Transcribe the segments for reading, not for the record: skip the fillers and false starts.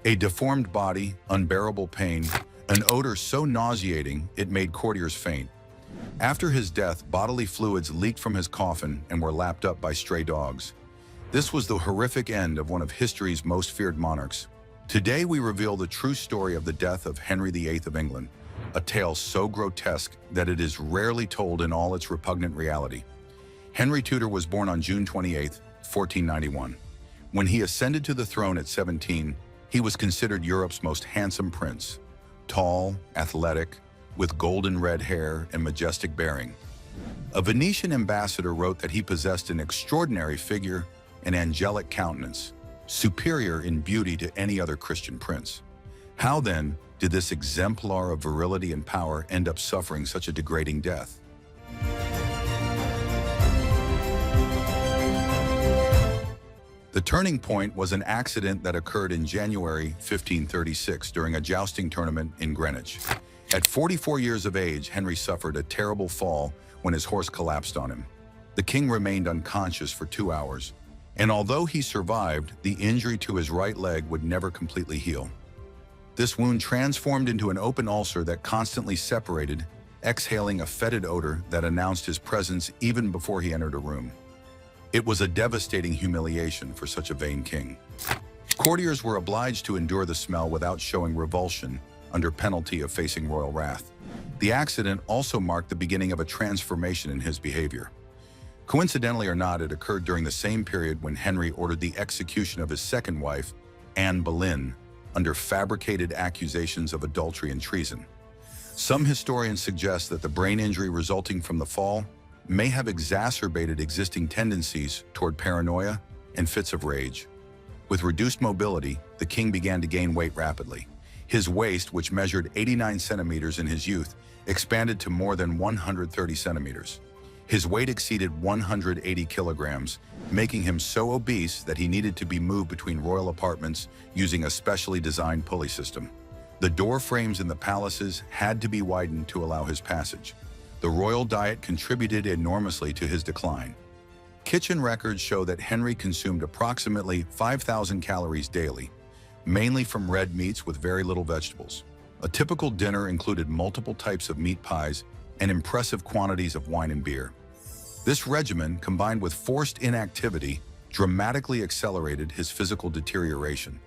A deformed body, unbearable pain, an odor so nauseating it made courtiers faint. After his death, bodily fluids leaked from his coffin and were lapped up by stray dogs. This was the horrific end of one of history's most feared monarchs. Today we reveal the true story of the death of Henry VIII of England, a tale so grotesque that it is rarely told in all its repugnant reality. Henry Tudor was born on June 28, 1491. When he ascended to the throne at 17, he was considered Europe's most handsome prince. Tall, athletic, with golden red hair and majestic bearing. A Venetian ambassador wrote that he possessed an extraordinary figure and angelic countenance, superior in beauty to any other Christian prince. How then did this exemplar of virility and power end up suffering such a degrading death? The turning point was an accident that occurred in January 1536 during a jousting tournament in Greenwich. At 44 years of age, Henry suffered a terrible fall when his horse collapsed on him. The king remained unconscious for 2 hours, and although he survived, the injury to his right leg would never completely heal. This wound transformed into an open ulcer that constantly separated, exhaling a fetid odor that announced his presence even before he entered a room. It was a devastating humiliation for such a vain king. Courtiers were obliged to endure the smell without showing revulsion under penalty of facing royal wrath. The accident also marked the beginning of a transformation in his behavior. Coincidentally or not, it occurred during the same period when Henry ordered the execution of his second wife, Anne Boleyn, under fabricated accusations of adultery and treason. Some historians suggest that the brain injury resulting from the fall may have exacerbated existing tendencies toward paranoia and fits of rage. With reduced mobility, the king began to gain weight rapidly. His waist, which measured 89 centimeters in his youth, expanded to more than 130 centimeters. His weight exceeded 180 kilograms, making him so obese that he needed to be moved between royal apartments using a specially designed pulley system. The door frames in the palaces had to be widened to allow his passage. The royal diet contributed enormously to his decline. Kitchen records show that Henry consumed approximately 5,000 calories daily, mainly from red meats with very little vegetables. A typical dinner included multiple types of meat pies and impressive quantities of wine and beer. This regimen, combined with forced inactivity, dramatically accelerated his physical deterioration.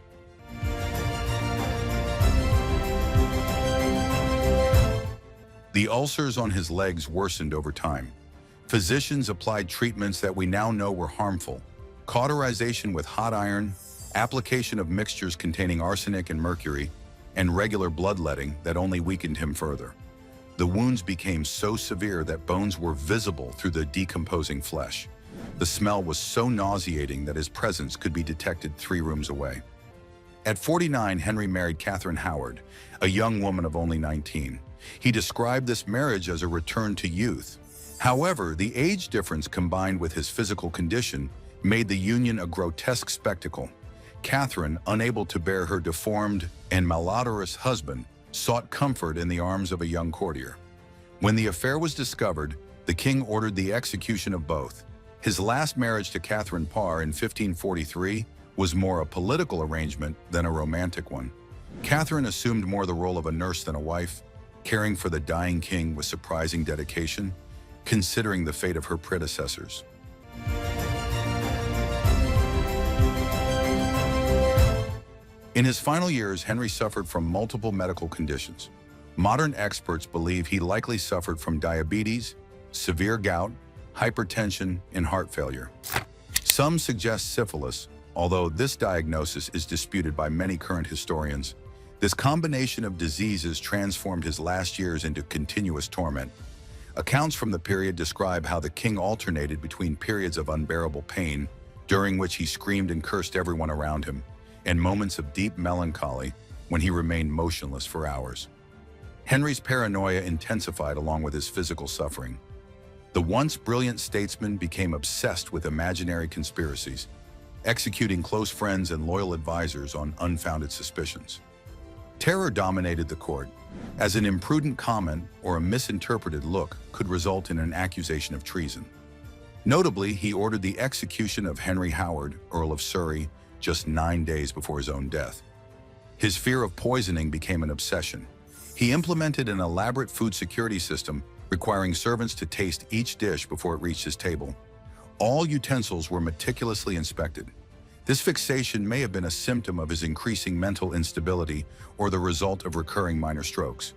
The ulcers on his legs worsened over time. Physicians applied treatments that we now know were harmful: cauterization with hot iron, application of mixtures containing arsenic and mercury, and regular bloodletting that only weakened him further. The wounds became so severe that bones were visible through the decomposing flesh. The smell was so nauseating that his presence could be detected 3 rooms away. At 49, Henry married Catherine Howard, a young woman of only 19. He described this marriage as a return to youth. However, the age difference combined with his physical condition made the union a grotesque spectacle. Catherine, unable to bear her deformed and malodorous husband, sought comfort in the arms of a young courtier. When the affair was discovered, the king ordered the execution of both. His last marriage to Catherine Parr in 1543 was more a political arrangement than a romantic one. Catherine assumed more the role of a nurse than a wife, caring for the dying king with surprising dedication, considering the fate of her predecessors. In his final years, Henry suffered from multiple medical conditions. Modern experts believe he likely suffered from diabetes, severe gout, hypertension, and heart failure. Some suggest syphilis, although this diagnosis is disputed by many current historians. This combination of diseases transformed his last years into continuous torment. Accounts from the period describe how the king alternated between periods of unbearable pain, during which he screamed and cursed everyone around him, and moments of deep melancholy when he remained motionless for hours. Henry's paranoia intensified along with his physical suffering. The once brilliant statesman became obsessed with imaginary conspiracies, executing close friends and loyal advisors on unfounded suspicions. Terror dominated the court, as an imprudent comment or a misinterpreted look could result in an accusation of treason. Notably, he ordered the execution of Henry Howard, Earl of Surrey, just 9 days before his own death. His fear of poisoning became an obsession. He implemented an elaborate food security system requiring servants to taste each dish before it reached his table. All utensils were meticulously inspected. This fixation may have been a symptom of his increasing mental instability or the result of recurring minor strokes.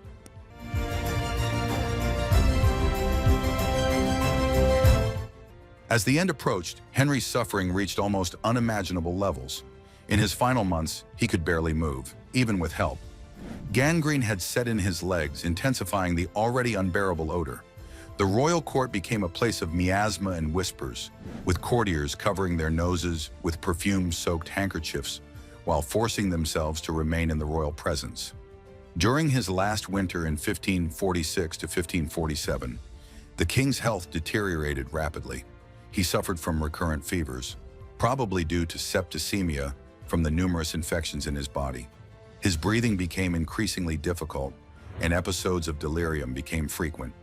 As the end approached, Henry's suffering reached almost unimaginable levels. In his final months, he could barely move, even with help. Gangrene had set in his legs, intensifying the already unbearable odor. The royal court became a place of miasma and whispers, with courtiers covering their noses with perfume-soaked handkerchiefs while forcing themselves to remain in the royal presence. During his last winter in 1546 to 1547, the king's health deteriorated rapidly. He suffered from recurrent fevers, probably due to septicemia from the numerous infections in his body. His breathing became increasingly difficult, and episodes of delirium became frequent.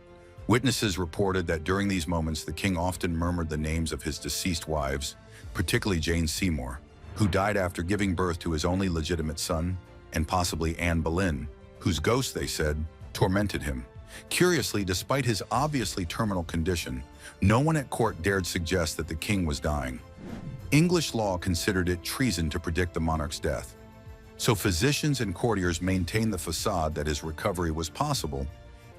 Witnesses reported that during these moments, the king often murmured the names of his deceased wives, particularly Jane Seymour, who died after giving birth to his only legitimate son, and possibly Anne Boleyn, whose ghost, they said, tormented him. Curiously, despite his obviously terminal condition, no one at court dared suggest that the king was dying. English law considered it treason to predict the monarch's death. So physicians and courtiers maintained the facade that his recovery was possible,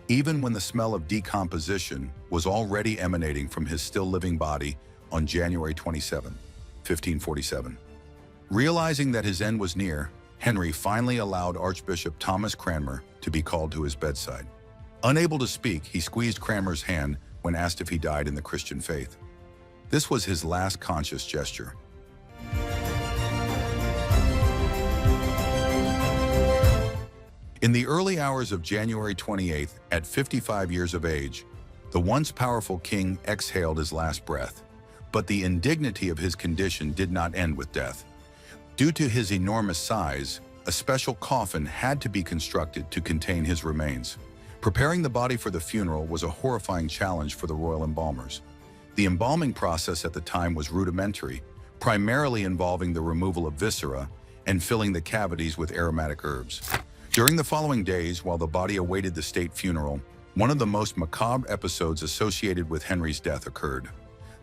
even when the smell of decomposition was already emanating from his still-living body on January 27, 1547. Realizing that his end was near, Henry finally allowed Archbishop Thomas Cranmer to be called to his bedside. Unable to speak, he squeezed Cranmer's hand when asked if he died in the Christian faith. This was his last conscious gesture. In the early hours of January 28th, at 55 years of age, the once powerful king exhaled his last breath. But the indignity of his condition did not end with death. Due to his enormous size, a special coffin had to be constructed to contain his remains. Preparing the body for the funeral was a horrifying challenge for the royal embalmers. The embalming process at the time was rudimentary, primarily involving the removal of viscera and filling the cavities with aromatic herbs. During the following days, while the body awaited the state funeral, one of the most macabre episodes associated with Henry's death occurred.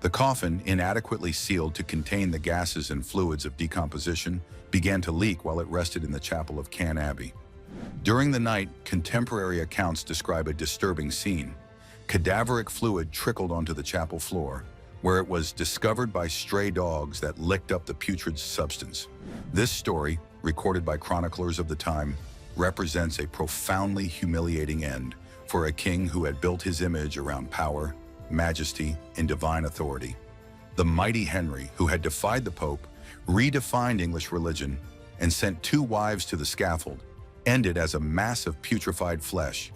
The coffin, inadequately sealed to contain the gases and fluids of decomposition, began to leak while it rested in the chapel of Can Abbey. During the night, contemporary accounts describe a disturbing scene. Cadaveric fluid trickled onto the chapel floor, where it was discovered by stray dogs that licked up the putrid substance. This story, recorded by chroniclers of the time, represents a profoundly humiliating end for a king who had built his image around power, majesty, and divine authority. The mighty Henry, who had defied the Pope, redefined English religion, and sent 2 wives to the scaffold, ended as a mass of putrefied flesh,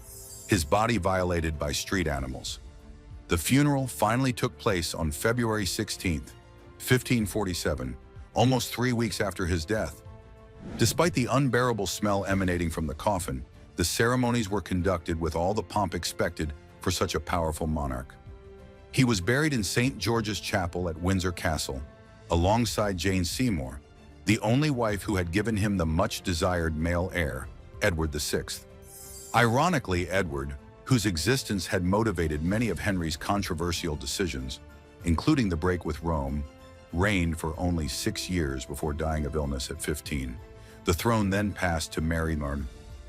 his body violated by street animals. The funeral finally took place on February 16, 1547, almost 3 weeks after his death. Despite the unbearable smell emanating from the coffin, the ceremonies were conducted with all the pomp expected for such a powerful monarch. He was buried in St. George's Chapel at Windsor Castle, alongside Jane Seymour, the only wife who had given him the much-desired male heir, Edward VI. Ironically, Edward, whose existence had motivated many of Henry's controversial decisions, including the break with Rome, reigned for only 6 years before dying of illness at 15. The throne then passed to Mary,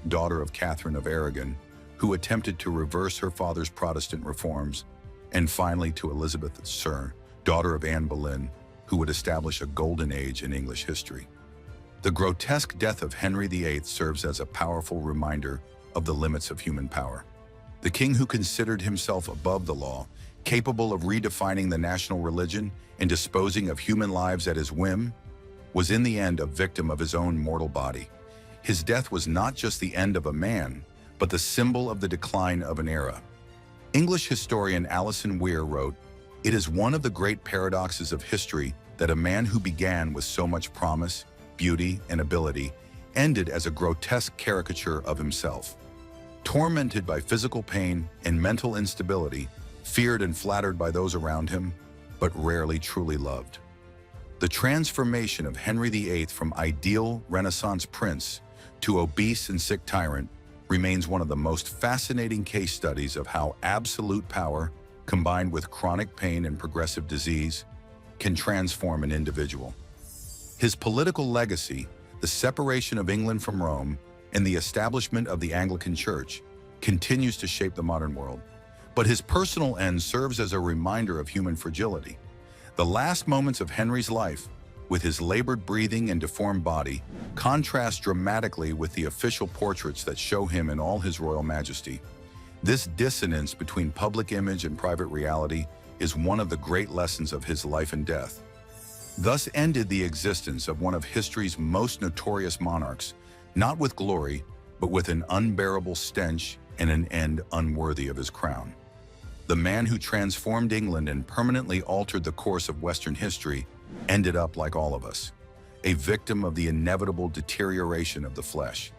daughter of Catherine of Aragon, who attempted to reverse her father's Protestant reforms, and finally to Elizabeth II, daughter of Anne Boleyn, who would establish a golden age in English history. The grotesque death of Henry VIII serves as a powerful reminder of the limits of human power. The king who considered himself above the law, capable of redefining the national religion and disposing of human lives at his whim, was in the end a victim of his own mortal body. His death was not just the end of a man, but the symbol of the decline of an era. English historian Alison Weir wrote, "It is one of the great paradoxes of history that a man who began with so much promise, beauty, and ability ended as a grotesque caricature of himself. Tormented by physical pain and mental instability, feared and flattered by those around him, but rarely truly loved." The transformation of Henry VIII from ideal Renaissance prince to obese and sick tyrant remains one of the most fascinating case studies of how absolute power, combined with chronic pain and progressive disease, can transform an individual. His political legacy, the separation of England from Rome, and the establishment of the Anglican Church, continues to shape the modern world. But his personal end serves as a reminder of human fragility. The last moments of Henry's life, with his labored breathing and deformed body, contrast dramatically with the official portraits that show him in all his royal majesty. This dissonance between public image and private reality is one of the great lessons of his life and death. Thus ended the existence of one of history's most notorious monarchs, not with glory, but with an unbearable stench and an end unworthy of his crown. The man who transformed England and permanently altered the course of Western history ended up like all of us, a victim of the inevitable deterioration of the flesh.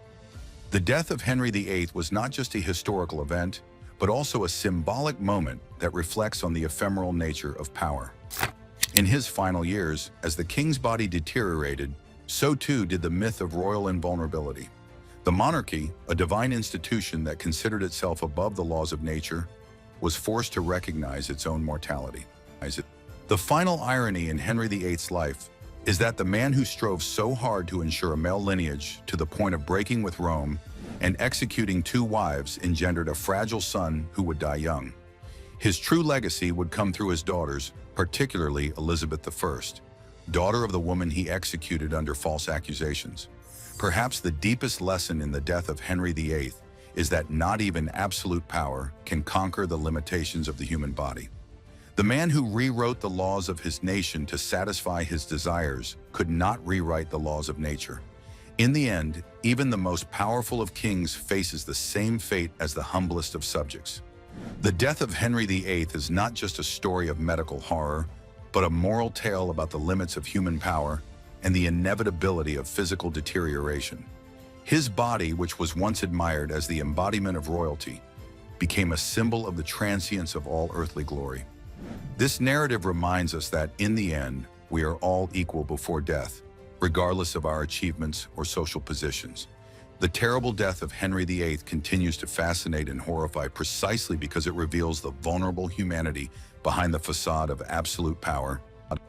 The death of Henry VIII was not just a historical event, but also a symbolic moment that reflects on the ephemeral nature of power. In his final years, as the king's body deteriorated, so too did the myth of royal invulnerability. The monarchy, a divine institution that considered itself above the laws of nature, was forced to recognize its own mortality. The final irony in Henry VIII's life is that the man who strove so hard to ensure a male lineage to the point of breaking with Rome and executing 2 wives engendered a fragile son who would die young. His true legacy would come through his daughters, particularly Elizabeth I, daughter of the woman he executed under false accusations. Perhaps the deepest lesson in the death of Henry VIII is that not even absolute power can conquer the limitations of the human body. The man who rewrote the laws of his nation to satisfy his desires could not rewrite the laws of nature. In the end, even the most powerful of kings faces the same fate as the humblest of subjects. The death of Henry VIII is not just a story of medical horror, but a moral tale about the limits of human power and the inevitability of physical deterioration. His body, which was once admired as the embodiment of royalty, became a symbol of the transience of all earthly glory. This narrative reminds us that, in the end, we are all equal before death, regardless of our achievements or social positions. The terrible death of Henry VIII continues to fascinate and horrify precisely because it reveals the vulnerable humanity behind the facade of absolute power